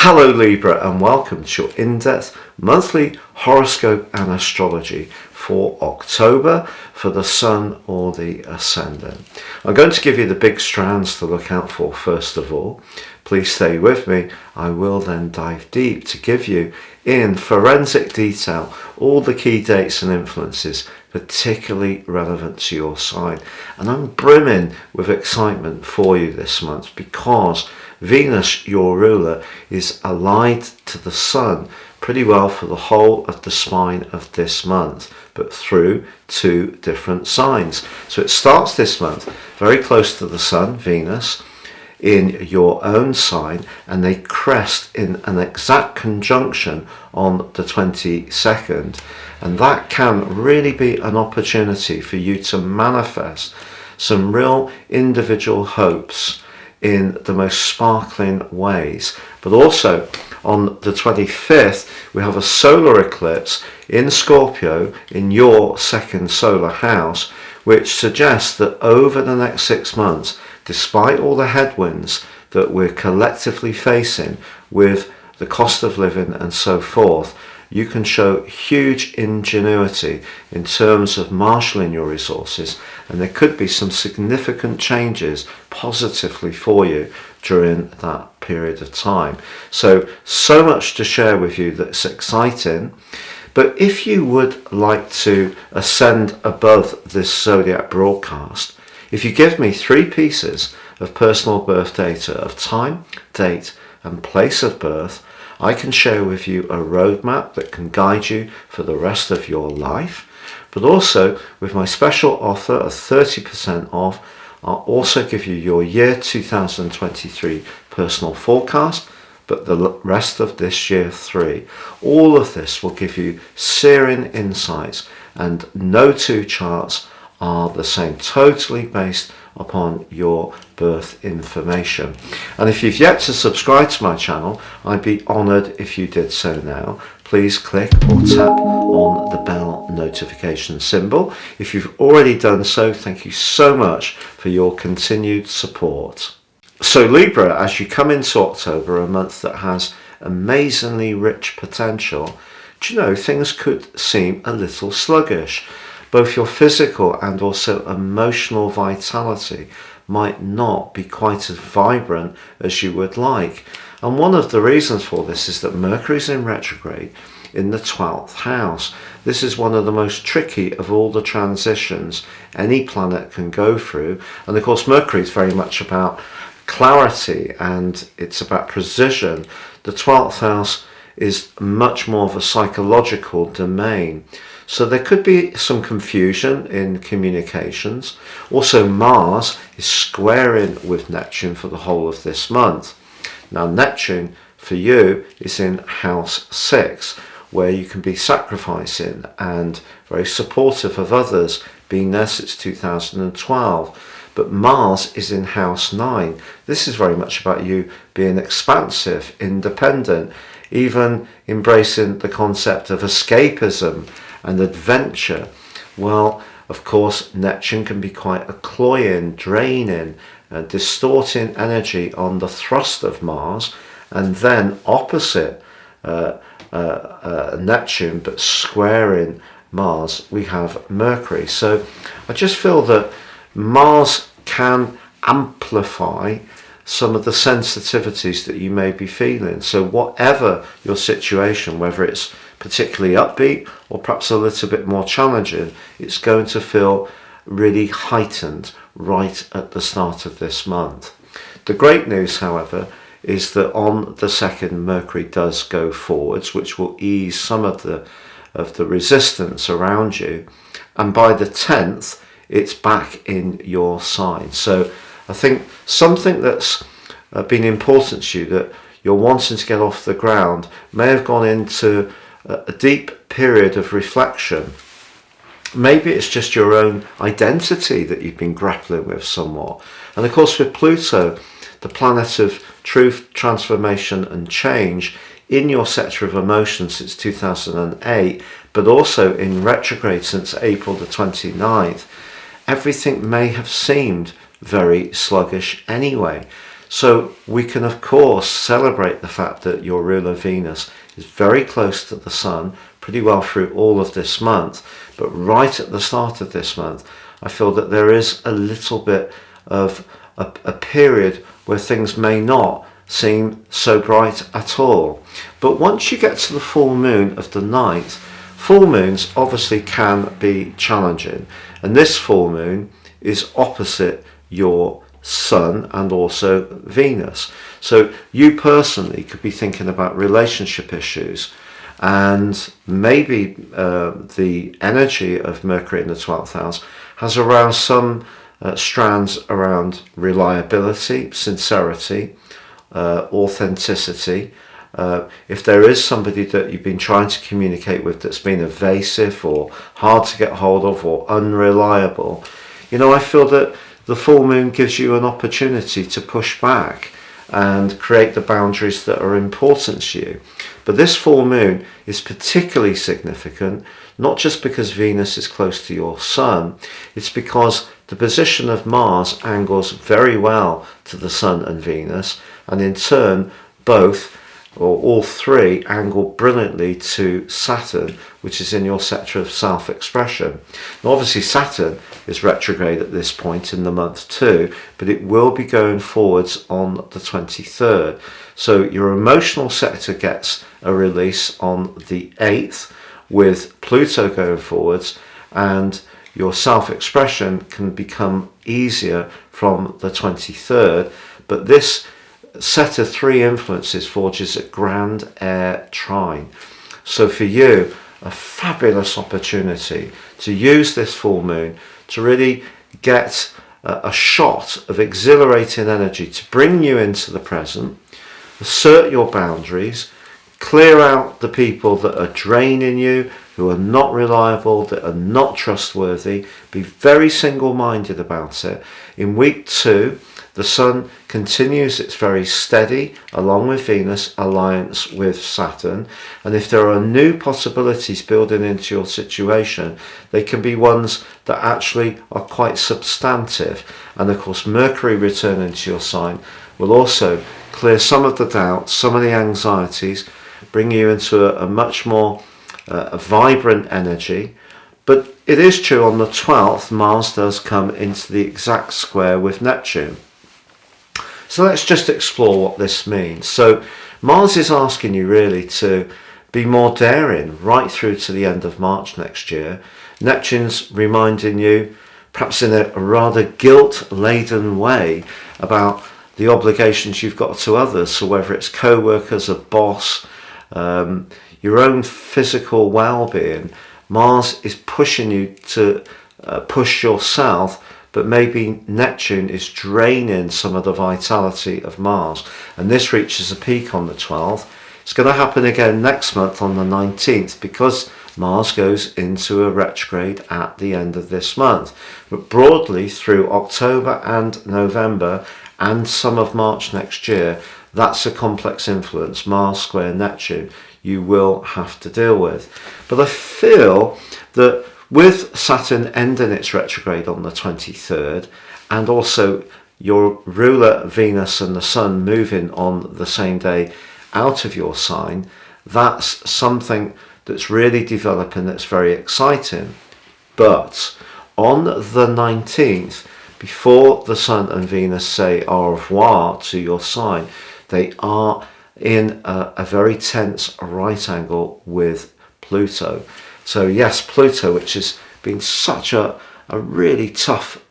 Hello Libra, and welcome to your in-depth monthly horoscope and astrology for October for the Sun or the Ascendant. I'm going to give you the big strands to look out for first of all. Please stay with me. I will then dive deep to give you in forensic detail all the key dates and influences particularly relevant to your sign. And I'm brimming with excitement for you this month because Venus, your ruler, is allied to the Sun pretty well for the whole of the spine of this month, but through two different signs. So it starts this month very close to the Sun, Venus, in your own sign, and they crest in an exact conjunction on the 22nd. And that can really be an opportunity for you to manifest some real individual hopes in the most sparkling ways. But also on the 25th, we have a solar eclipse in Scorpio in your second solar house, which suggests that over the next 6 months, despite all the headwinds that we're collectively facing with the cost of living and so forth, you can show huge ingenuity in terms of marshalling your resources, and there could be some significant changes positively for you during that period of time. So much to share with you that's exciting. But if you would like to ascend above this zodiac broadcast, if you give me 3 pieces of personal birth data of time, date and place of birth, I can share with you a roadmap that can guide you for the rest of your life. But also with my special offer of 30% off, I'll also give you your year 2023 personal forecast, but the rest of this year 3. All of this will give you searing insights, and no two charts are the same, totally based upon your birth information. And if you've yet to subscribe to my channel, I'd be honoured if you did so now. Please click or tap on the bell notification symbol. If you've already done so, thank you so much for your continued support. So Libra, as you come into October, a month that has amazingly rich potential, do you know, things could seem a little sluggish. Both your physical and also emotional vitality might not be quite as vibrant as you would like. And one of the reasons for this is that Mercury's in retrograde in the 12th house. This is one of the most tricky of all the transitions any planet can go through. And of course, Mercury is very much about clarity and it's about precision. The 12th house is much more of a psychological domain. So there could be some confusion in communications. Also, Mars is squaring with Neptune for the whole of this month. Now, Neptune for you is in house 6, where you can be sacrificing and very supportive of others, being there since 2012. But Mars is in house 9. This is very much about you being expansive, independent, even embracing the concept of escapism and adventure. Well, of course, Neptune can be quite a cloying, draining, distorting energy on the thrust of Mars, and then opposite Neptune, but squaring Mars, we have Mercury. So I just feel that Mars can amplify some of the sensitivities that you may be feeling. So whatever your situation, whether it's particularly upbeat or perhaps a little bit more challenging, it's going to feel really heightened right at the start of this month. The great news, however, is that on the 2nd, Mercury does go forwards, which will ease some of the resistance around you. And by the 10th, it's back in your sign. So I think something that's been important to you, that you're wanting to get off the ground, may have gone into a deep period of reflection. Maybe it's just your own identity that you've been grappling with somewhat. And of course, with Pluto, the planet of truth, transformation and change in your sector of emotion since 2008, but also in retrograde since April the 29th, everything may have seemed very sluggish anyway. So we can of course celebrate the fact that your ruler Venus is very close to the Sun pretty well through all of this month, but right at the start of this month I feel that there is a little bit of a period where things may not seem so bright at all. But once you get to the full moon of the 9th, full moons obviously can be challenging, and this full moon is opposite your Sun and also Venus. So you personally could be thinking about relationship issues, and maybe the energy of Mercury in the 12th house has aroused some strands around reliability, sincerity, authenticity. If there is somebody that you've been trying to communicate with that's been evasive or hard to get hold of or unreliable, I feel that the full moon gives you an opportunity to push back and create the boundaries that are important to you. But this full moon is particularly significant, not just because Venus is close to your Sun, it's because the position of Mars angles very well to the Sun and Venus, and in turn both or all three angle brilliantly to Saturn, which is in your sector of self-expression. Now obviously Saturn is retrograde at this point in the month too, but it will be going forwards on the 23rd. So your emotional sector gets a release on the 8th with Pluto going forwards, and your self-expression can become easier from the 23rd, but this set of three influences forges a grand air trine. So for you, a fabulous opportunity to use this full moon to really get a shot of exhilarating energy to bring you into the present, assert your boundaries, clear out the people that are draining you, who are not reliable, that are not trustworthy. Be very single-minded about it. In week 2, the Sun continues its very steady, along with Venus, alliance with Saturn. And if there are new possibilities building into your situation, they can be ones that actually are quite substantive. And of course, Mercury returning to your sign will also clear some of the doubts, some of the anxieties, bring you into a much more a vibrant energy. But it is true, on the 12th, Mars does come into the exact square with Neptune. So let's just explore what this means. So Mars is asking you really to be more daring right through to the end of March next year. Neptune's reminding you, perhaps in a rather guilt-laden way, about the obligations you've got to others. So whether it's co-workers, a boss, your own physical well-being, Mars is pushing you to push yourself, but maybe Neptune is draining some of the vitality of Mars. And this reaches a peak on the 12th. It's going to happen again next month on the 19th, because Mars goes into a retrograde at the end of this month. But broadly through October and November and some of March next year, that's a complex influence, Mars square Neptune, you will have to deal with. But I feel that with Saturn ending its retrograde on the 23rd, and also your ruler Venus and the Sun moving on the same day out of your sign, that's something that's really developing, that's very exciting. But on the 19th, before the Sun and Venus say au revoir to your sign, they are in a very tense right angle with Pluto. So yes, Pluto, which has been such a really tough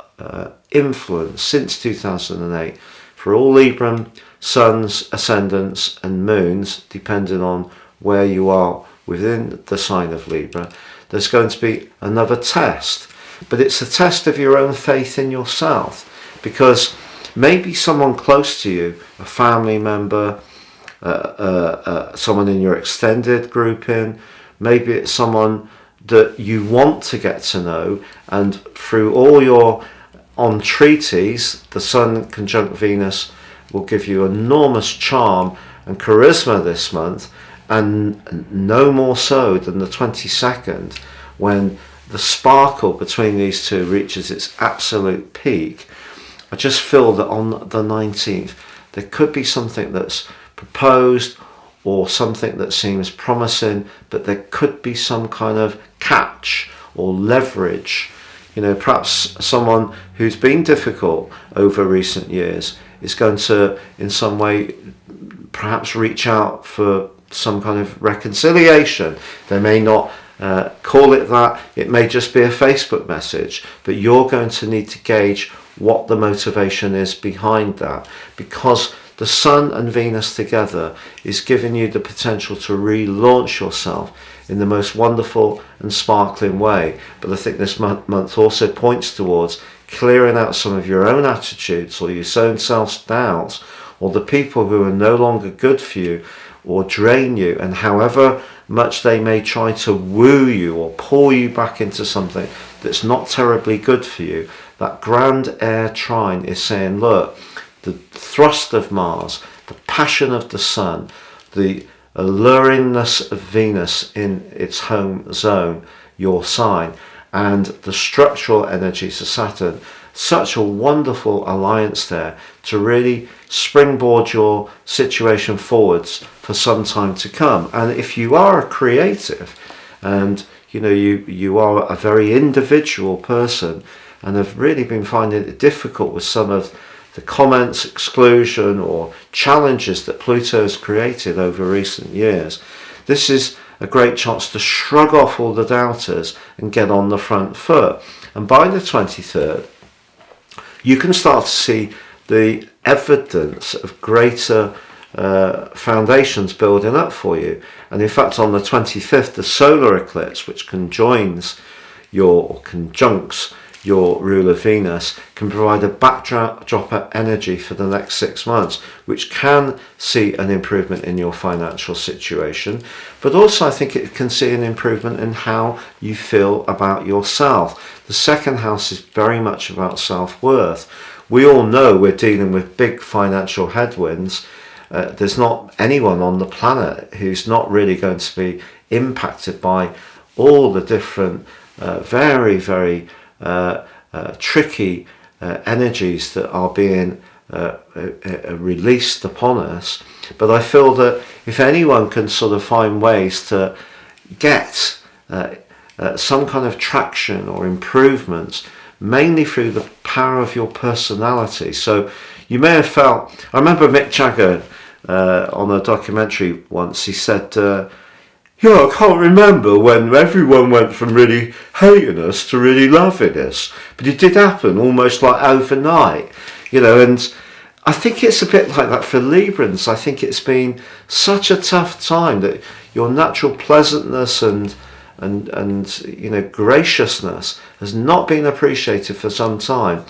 influence since 2008 for all Libra suns, ascendants and moons, depending on where you are within the sign of Libra, there's going to be another test. But it's a test of your own faith in yourself, because maybe someone close to you, a family member, someone in your extended grouping, maybe it's someone that you want to get to know, and through all your entreaties, the Sun conjunct Venus will give you enormous charm and charisma this month, and no more so than the 22nd, when the sparkle between these two reaches its absolute peak. I just feel that on the 19th there could be something that's proposed or something that seems promising, but there could be some kind of catch or leverage. Perhaps someone who's been difficult over recent years is going to, in some way, perhaps reach out for some kind of reconciliation. They may not call it that. It may just be a Facebook message, but you're going to need to gauge what the motivation is behind that, because the Sun and Venus together is giving you the potential to relaunch yourself in the most wonderful and sparkling way. But I think this month also points towards clearing out some of your own attitudes or your own self-doubts, or the people who are no longer good for you or drain you, and however much they may try to woo you or pull you back into something that's not terribly good for you, that grand air trine is saying, look, the thrust of Mars, the passion of the Sun, the alluringness of Venus in its home zone, your sign, and the structural energies of Saturn, such a wonderful alliance there to really springboard your situation forwards for some time to come. And if you are a creative and you are a very individual person and have really been finding it difficult with some of the comments, exclusion or challenges that Pluto has created over recent years, this is a great chance to shrug off all the doubters and get on the front foot. And by the 23rd, you can start to see the evidence of greater foundations building up for you. And in fact, on the 25th, the solar eclipse, which conjuncts your ruler Venus, can provide a backdrop energy for the next 6 months, which can see an improvement in your financial situation. But also I think it can see an improvement in how you feel about yourself. The second house is very much about self-worth. We all know we're dealing with big financial headwinds. There's not anyone on the planet who's not really going to be impacted by all the different very, very tricky energies that are being released upon us. But I feel that if anyone can sort of find ways to get some kind of traction or improvements, mainly through the power of your personality. So you may have felt, I remember Mick Jagger on a documentary once, he said, I can't remember when everyone went from really hating us to really loving us, but it did happen almost like overnight, and I think it's a bit like that for Librans. I think it's been such a tough time that your natural pleasantness and graciousness has not been appreciated for some time.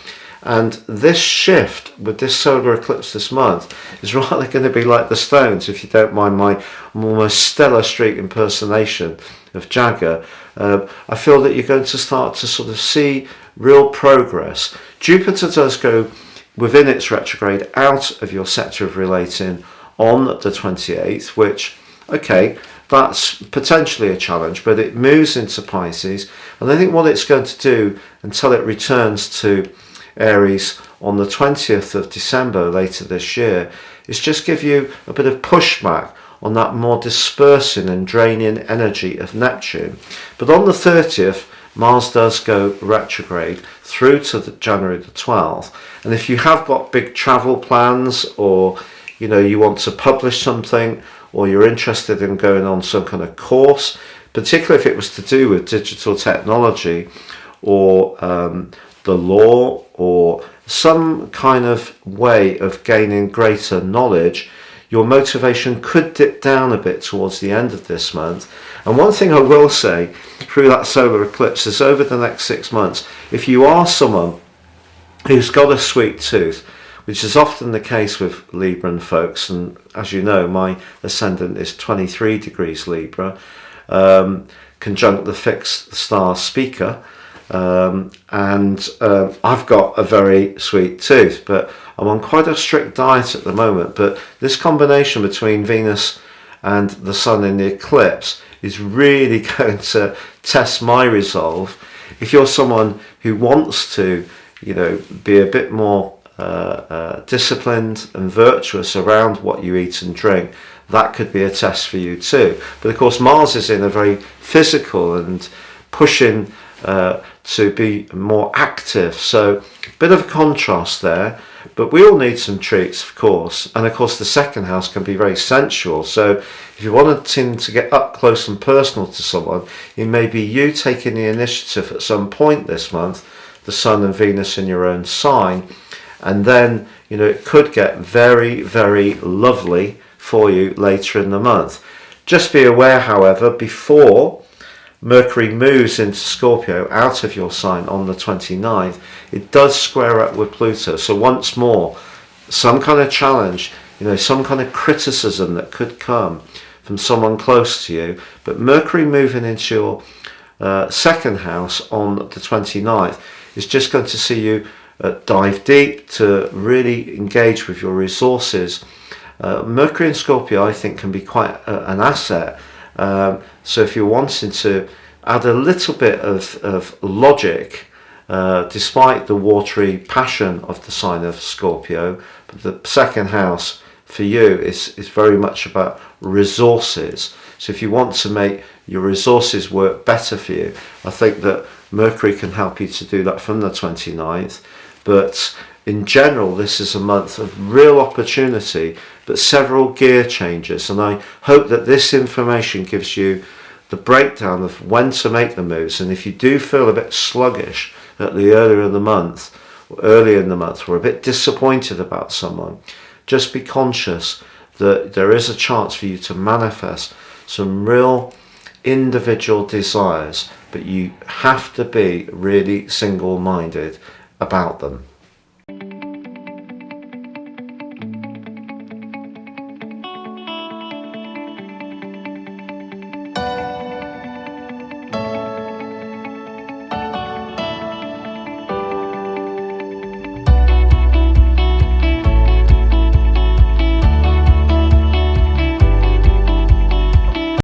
And this shift with this solar eclipse this month is rather going to be like the Stones, if you don't mind my almost Stellar Street impersonation of Jagger. I feel that you're going to start to sort of see real progress. Jupiter does go within its retrograde out of your sector of relating on the 28th, which, okay, that's potentially a challenge, but it moves into Pisces. And I think what it's going to do until it returns to Aries on the 20th of December later this year is just give you a bit of pushback on that more dispersing and draining energy of Neptune. But on the 30th, Mars does go retrograde through to January the 12th. And if you have got big travel plans, or you want to publish something, or you're interested in going on some kind of course, particularly if it was to do with digital technology or the law or some kind of way of gaining greater knowledge, your motivation could dip down a bit towards the end of this month. And one thing I will say through that solar eclipse is over the next 6 months, if you are someone who's got a sweet tooth, which is often the case with Libran folks, and as you know, my ascendant is 23 degrees Libra, conjunct the fixed star Speaker, and I've got a very sweet tooth, but I'm on quite a strict diet at the moment. But this combination between Venus and the Sun in the eclipse is really going to test my resolve. If you're someone who wants to, be a bit more disciplined and virtuous around what you eat and drink, that could be a test for you too. But of course Mars is in a very physical and pushing to be more active, so a bit of a contrast there. But we all need some treats, of course, and of course the second house can be very sensual. So if you want to get up close and personal to someone, it may be you taking the initiative at some point this month, the Sun and Venus in your own sign, and then it could get very, very lovely for you later in the month. Just be aware, however, before Mercury moves into Scorpio out of your sign on the 29th, it does square up with Pluto. So once more, some kind of challenge, some kind of criticism that could come from someone close to you. But Mercury moving into your second house on the 29th is just going to see you dive deep, to really engage with your resources. Mercury in Scorpio, I think, can be quite an asset. So if you're wanting to add a little bit of logic, despite the watery passion of the sign of Scorpio, but the second house for you is very much about resources. So if you want to make your resources work better for you, I think that Mercury can help you to do that from the 29th. But in general, this is a month of real opportunity, but several gear changes. And I hope that this information gives you the breakdown of when to make the moves. And if you do feel a bit sluggish at the earlier in the month, or a bit disappointed about someone, just be conscious that there is a chance for you to manifest some real individual desires, but you have to be really single-minded about them.